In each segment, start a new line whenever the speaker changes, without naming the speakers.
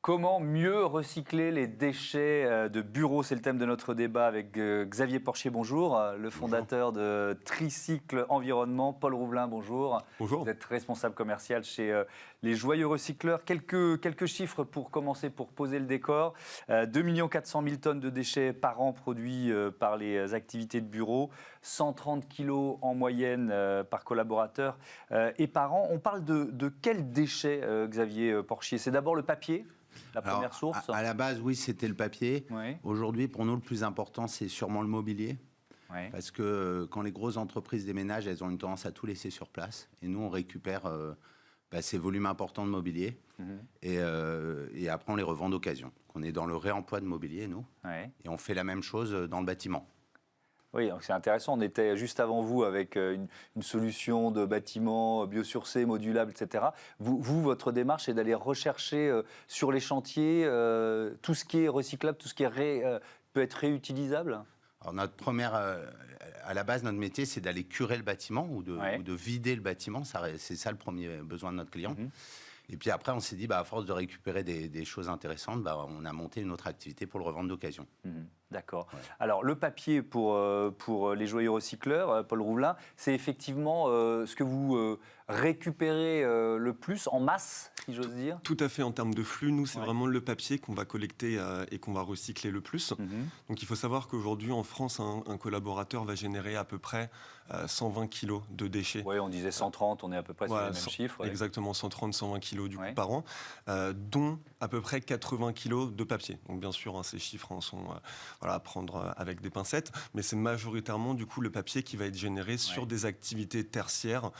Comment mieux recycler les déchets de bureau? C'est le thème de notre débat avec Xavier Porchier, bonjour, le fondateur de Tricycle Environnement. Paul Rouvelin, bonjour.
Bonjour.
Vous êtes responsable commercial chez les Joyeux Recycleurs. Quelques chiffres pour commencer, pour poser le décor. 2 400 000 tonnes de déchets par an produits par les activités de bureau, 130 kilos en moyenne par collaborateur et par an. On parle de quels déchets, Xavier Porchier? C'est d'abord le papier, la première source?
À la base, oui, c'était le papier.
Oui.
Aujourd'hui, pour nous, le plus important, c'est sûrement le mobilier.
Oui.
Parce que quand les grosses entreprises déménagent, elles ont une tendance à tout laisser sur place. Et nous, on récupère ces volumes importants de mobilier. Et après, on les revend d'occasion. On est dans le réemploi de mobilier, nous.
Oui.
Et on fait la même chose dans le bâtiment.
Oui, donc c'est intéressant. On était juste avant vous avec une solution de bâtiment biosourcé, modulable, etc. Vous, votre démarche est d'aller rechercher sur les chantiers tout ce qui est recyclable, tout ce qui peut être réutilisable?
Alors à la base, notre métier, c'est d'aller curer le bâtiment ou de vider le bâtiment. C'est ça le premier besoin de notre client. Et puis après, on s'est dit, à force de récupérer des choses intéressantes, on a monté une autre activité pour le revendre d'occasion.
D'accord. Ouais. Alors, le papier pour les Joyeux Recycleurs, Paul Rouvelin, c'est effectivement ce que vous récupérez le plus en masse, si j'ose dire?
Tout à fait, en termes de flux, nous, c'est vraiment le papier qu'on va collecter et qu'on va recycler le plus. Donc, il faut savoir qu'aujourd'hui, en France, un collaborateur va générer à peu près 120 kilos de déchets.
Oui, on disait 130, on est à peu près sur les mêmes chiffres. Ouais.
Exactement, 130, 120 kilos du coup, par an, dont à peu près 80 kilos de papier. Donc, bien sûr, ces chiffres sont à prendre avec des pincettes, mais c'est majoritairement, du coup, le papier qui va être généré sur des activités tertiaires,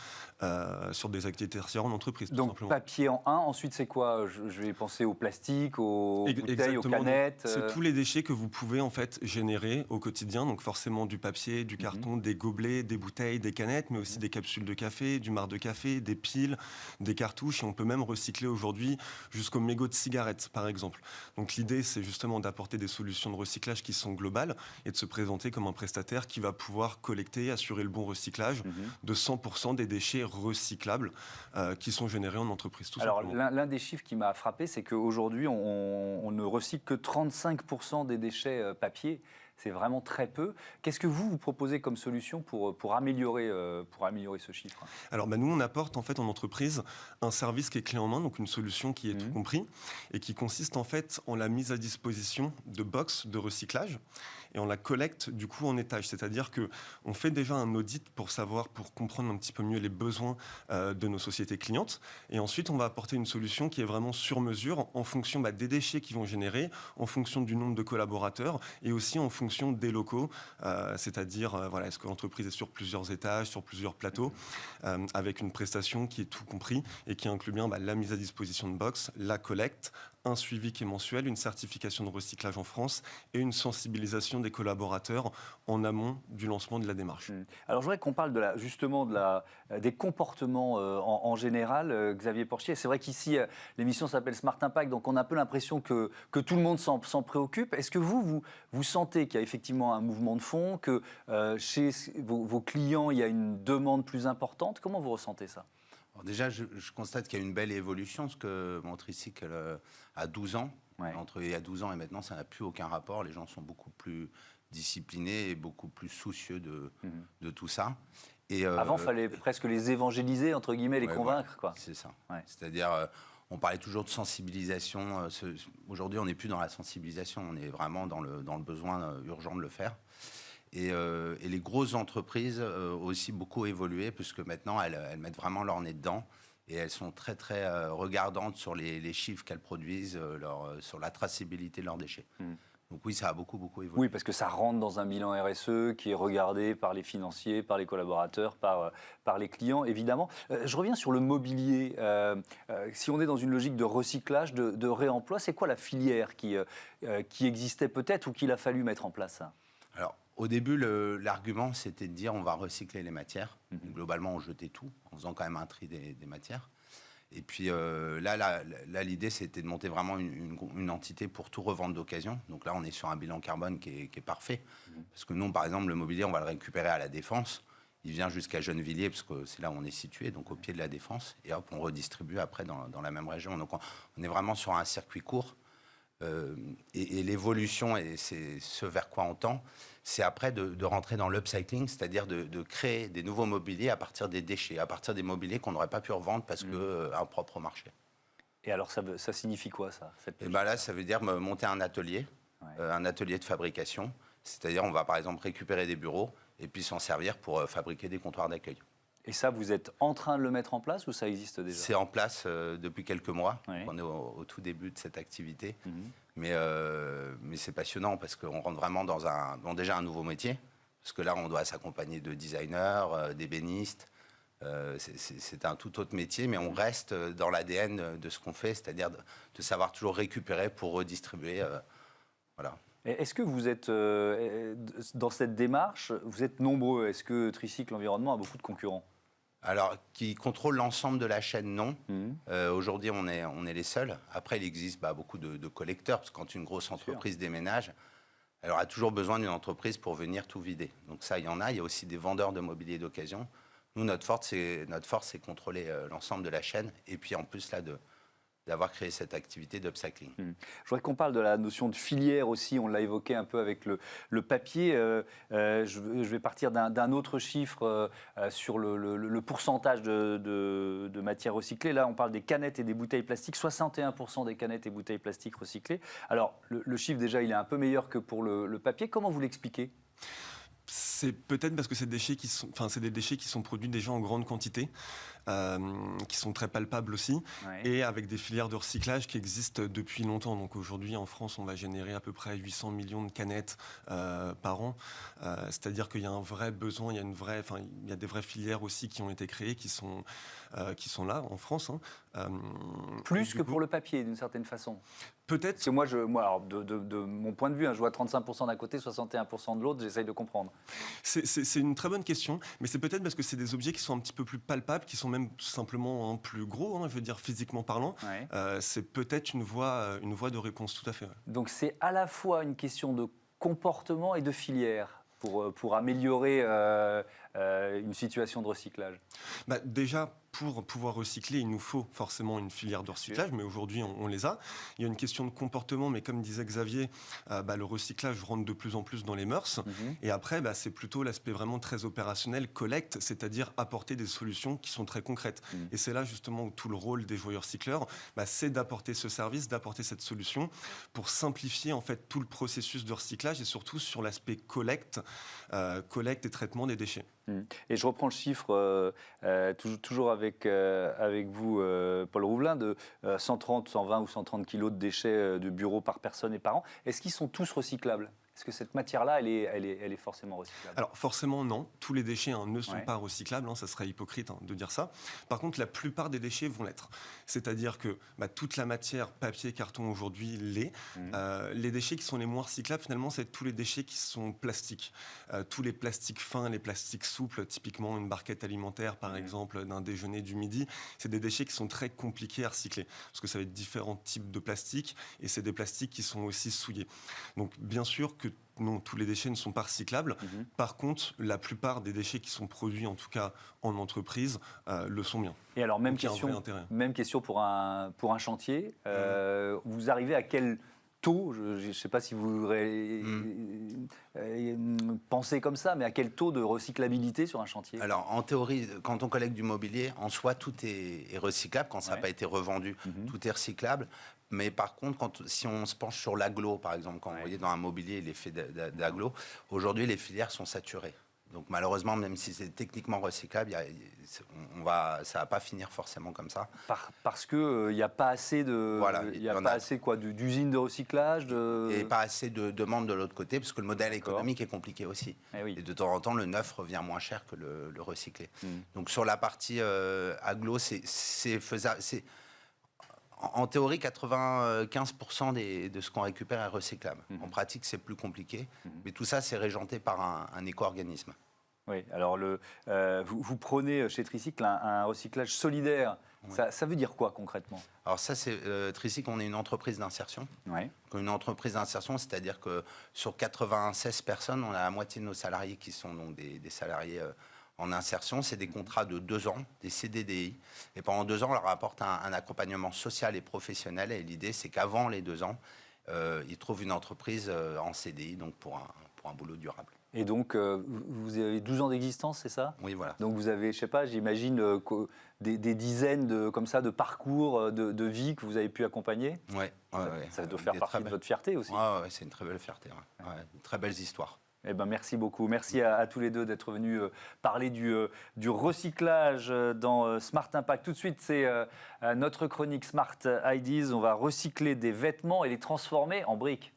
en entreprise.
Donc, papier en 1, ensuite, c'est quoi? Je vais penser au plastique, aux bouteilles, aux canettes.
C'est tous les déchets que vous pouvez, en fait, générer au quotidien. Donc, forcément, du papier, du carton, des gobelets, des bouteilles, des canettes, mais aussi des capsules de café, du marc de café, des piles, des cartouches. Et on peut même recycler aujourd'hui jusqu'aux mégots de cigarettes, par exemple. Donc, l'idée, c'est justement d'apporter des solutions de recyclage qui sont globales et de se présenter comme un prestataire qui va pouvoir collecter, assurer le bon recyclage de 100% des déchets recyclables qui sont générés en entreprise.
Alors, l'un des chiffres qui m'a frappé, c'est qu'aujourd'hui, on ne recycle que 35% des déchets papier. C'est vraiment très peu. Qu'est-ce que vous proposez comme solution pour améliorer ce chiffre?
Alors, nous, on apporte en fait en entreprise un service qui est clé en main, donc une solution qui est tout compris et qui consiste en fait en la mise à disposition de box de recyclage et en la collecte du coup en étage. C'est-à-dire qu'on fait déjà un audit pour comprendre un petit peu mieux les besoins de nos sociétés clientes et ensuite on va apporter une solution qui est vraiment sur mesure en fonction des déchets qu'ils vont générer, en fonction du nombre de collaborateurs et aussi en fonction des locaux, c'est-à-dire est-ce que l'entreprise est sur plusieurs étages, sur plusieurs plateaux, avec une prestation qui est tout compris et qui inclut bien la mise à disposition de box, la collecte, un suivi qui est mensuel, une certification de recyclage en France et une sensibilisation des collaborateurs en amont du lancement de la démarche.
Alors je voudrais qu'on parle des comportements en général, Xavier Porchier. C'est vrai qu'ici, l'émission s'appelle Smart Impact, donc on a un peu l'impression que tout le monde s'en préoccupe. Est-ce que vous sentez qu'il y a effectivement un mouvement de fond, que chez vos clients, il y a une demande plus importante? Comment vous ressentez ça?
Alors déjà, je constate qu'il y a une belle évolution, parce que mon tricycle a 12 ans. Entre il y a 12 ans et maintenant, ça n'a plus aucun rapport. Les gens sont beaucoup plus disciplinés et beaucoup plus soucieux de tout ça. Et,
avant, il fallait presque les évangéliser, entre guillemets, les convaincre. Quoi.
C'est ça. C'est-à-dire, on parlait toujours de sensibilisation. Aujourd'hui, on n'est plus dans la sensibilisation. On est vraiment dans le besoin urgent de le faire. Et les grosses entreprises ont aussi beaucoup évolué, puisque maintenant, elles mettent vraiment leur nez dedans. Et elles sont très, très regardantes sur les chiffres qu'elles produisent, sur la traçabilité de leurs déchets. Donc oui, ça a beaucoup évolué.
Oui, parce que ça rentre dans un bilan RSE qui est regardé par les financiers, par les collaborateurs, par les clients, évidemment. Je reviens sur le mobilier. Si on est dans une logique de recyclage, de réemploi, c'est quoi la filière qui existait peut-être ou qu'il a fallu mettre en place?
Alors, au début, l'argument, c'était de dire on va recycler les matières. Globalement, on jetait tout, en faisant quand même un tri des matières. Et puis là, l'idée, c'était de monter vraiment une entité pour tout revendre d'occasion. Donc là, on est sur un bilan carbone qui est parfait. Parce que nous, par exemple, le mobilier, on va le récupérer à la Défense. il vient jusqu'à Gennevilliers, parce que c'est là où on est situé, donc au pied de la Défense, et hop, on redistribue après dans la même région. Donc on est vraiment sur un circuit court. Et l'évolution, et c'est ce vers quoi on tend, c'est après de rentrer dans l'upcycling, c'est-à-dire de créer des nouveaux mobiliers à partir des déchets, à partir des mobiliers qu'on n'aurait pas pu revendre parce qu'un propre marché.
Et alors, ça signifie quoi, ça?
Et ben là, ça veut dire monter un atelier de fabrication. C'est-à-dire, on va par exemple récupérer des bureaux et puis s'en servir pour fabriquer des comptoirs d'accueil.
Et ça, vous êtes en train de le mettre en place ou ça existe déjà?
C'est en place depuis quelques mois.
Ouais.
On est au tout début de cette activité. Mais c'est passionnant parce qu'on rentre vraiment dans déjà un nouveau métier. Parce que là, on doit s'accompagner de designers, d'ébénistes. C'est un tout autre métier, mais on reste dans l'ADN de ce qu'on fait, c'est-à-dire de savoir toujours récupérer pour redistribuer. Voilà.
Est-ce que vous êtes, dans cette démarche, vous êtes nombreux? Est-ce que Tricycle Environnement a beaucoup de concurrents?
Alors, qui contrôle l'ensemble de la chaîne, non. Aujourd'hui, on est les seuls. Après, il existe beaucoup de collecteurs, parce que quand une grosse entreprise déménage, elle aura toujours besoin d'une entreprise pour venir tout vider. Donc ça, il y en a. Il y a aussi des vendeurs de mobilier d'occasion. Nous, notre force, c'est contrôler l'ensemble de la chaîne. Et puis, en plus, là, d'avoir créé cette activité d'upcycling.
Je voudrais qu'on parle de la notion de filière aussi. On l'a évoqué un peu avec le papier. Je vais partir d'un autre chiffre sur le pourcentage de matières recyclées. Là, on parle des canettes et des bouteilles plastiques. 61% des canettes et bouteilles plastiques recyclées. Alors, le chiffre, déjà, il est un peu meilleur que pour le papier. Comment vous l'expliquez ?
C'est peut-être parce que c'est des déchets qui sont produits déjà en grande quantité, qui sont très palpables aussi, et avec des filières de recyclage qui existent depuis longtemps. Donc aujourd'hui, en France, on va générer à peu près 800 millions de canettes par an. C'est-à-dire qu'il y a un vrai besoin, il y a des vraies filières aussi qui ont été créées, qui sont là en France.
Plus que pour le papier, d'une certaine façon.
Peut-être.
Parce que moi alors, de mon point de vue, je vois 35% d'un côté, 61% de l'autre, j'essaye de comprendre.
C'est une très bonne question, mais c'est peut-être parce que c'est des objets qui sont un petit peu plus palpables, qui sont même simplement plus gros, je veux dire physiquement parlant. C'est peut-être une voie de réponse, tout à fait.
Donc c'est à la fois une question de comportement et de filière pour améliorer une situation de recyclage.
Déjà, pour pouvoir recycler, il nous faut forcément une filière de recyclage, mais aujourd'hui, on les a. Il y a une question de comportement, mais comme disait Xavier, le recyclage rentre de plus en plus dans les mœurs. Et après, c'est plutôt l'aspect vraiment très opérationnel, collecte, c'est-à-dire apporter des solutions qui sont très concrètes. Et c'est là justement où tout le rôle des joyeux recycleurs, c'est d'apporter ce service, d'apporter cette solution pour simplifier en fait tout le processus de recyclage et surtout sur l'aspect collecte et traitement des déchets.
Et je reprends le chiffre toujours avec vous, Paul Rouvelin, de 130, 120 ou 130 kilos de déchets de bureau par personne et par an. Est-ce qu'ils sont tous recyclables ? Est-ce que cette matière-là, elle est forcément recyclable ?
Alors forcément non, tous les déchets ne sont pas recyclables, ça serait hypocrite de dire ça. Par contre, la plupart des déchets vont l'être. C'est-à-dire que toute la matière, papier, carton aujourd'hui l'est. Les déchets qui sont les moins recyclables, finalement, c'est tous les déchets qui sont plastiques. Tous les plastiques fins, les plastiques souples, typiquement une barquette alimentaire par exemple, d'un déjeuner du midi, c'est des déchets qui sont très compliqués à recycler. Parce que ça va être différents types de plastiques et c'est des plastiques qui sont aussi souillés. Donc bien sûr que non, tous les déchets ne sont pas recyclables. Par contre, la plupart des déchets qui sont produits, en tout cas en entreprise, le sont bien.
Et alors, même question pour un chantier. Vous arrivez à quel taux, je ne sais pas si vous pensez comme ça, mais à quel taux de recyclabilité sur un chantier ?
Alors, en théorie, quand on collecte du mobilier, en soi, tout est recyclable. Quand ça n'a pas été revendu, tout est recyclable. Mais par contre, si on se penche sur l'agglo, par exemple, quand vous voyez dans un mobilier l'effet d'agglo, aujourd'hui, les filières sont saturées. Donc malheureusement, même si c'est techniquement recyclable, ça ne va pas finir forcément comme ça.
Parce qu'il n'y a pas assez d'usines de recyclage
Et pas assez de demandes de l'autre côté, parce que le modèle économique est compliqué aussi. Et de temps en temps, le neuf revient moins cher que le recyclé. Donc sur la partie agglo, c'est faisable. En théorie, 95% de ce qu'on récupère est recyclable. En pratique, c'est plus compliqué. Mais tout ça, c'est régenté par un éco-organisme.
Oui, alors vous prônez chez Tricycle un recyclage solidaire. Ça veut dire quoi concrètement ?
Alors ça, c'est Tricycle, on est une entreprise d'insertion. Une entreprise d'insertion, c'est-à-dire que sur 96 personnes, on a la moitié de nos salariés qui sont donc des salariés en insertion. C'est des contrats de 2 ans, des CDDI. Et pendant 2 ans, on leur apporte un accompagnement social et professionnel. Et l'idée, c'est qu'avant les 2 ans, ils trouvent une entreprise en CDI, donc pour un boulot durable.
Et donc, vous avez 12 ans d'existence, c'est ça?
Oui, voilà.
Donc vous avez, je sais pas, j'imagine des dizaines de parcours de vie que vous avez pu accompagner.
Ouais,
Ça doit faire partie de votre fierté aussi.
Ouais, c'est une très belle fierté. Ouais. Ouais, une très belles histoires.
Eh ben, merci beaucoup. Merci à tous les deux d'être venus parler du recyclage dans Smart Impact. Tout de suite, c'est notre chronique Smart Ideas. On va recycler des vêtements et les transformer en briques.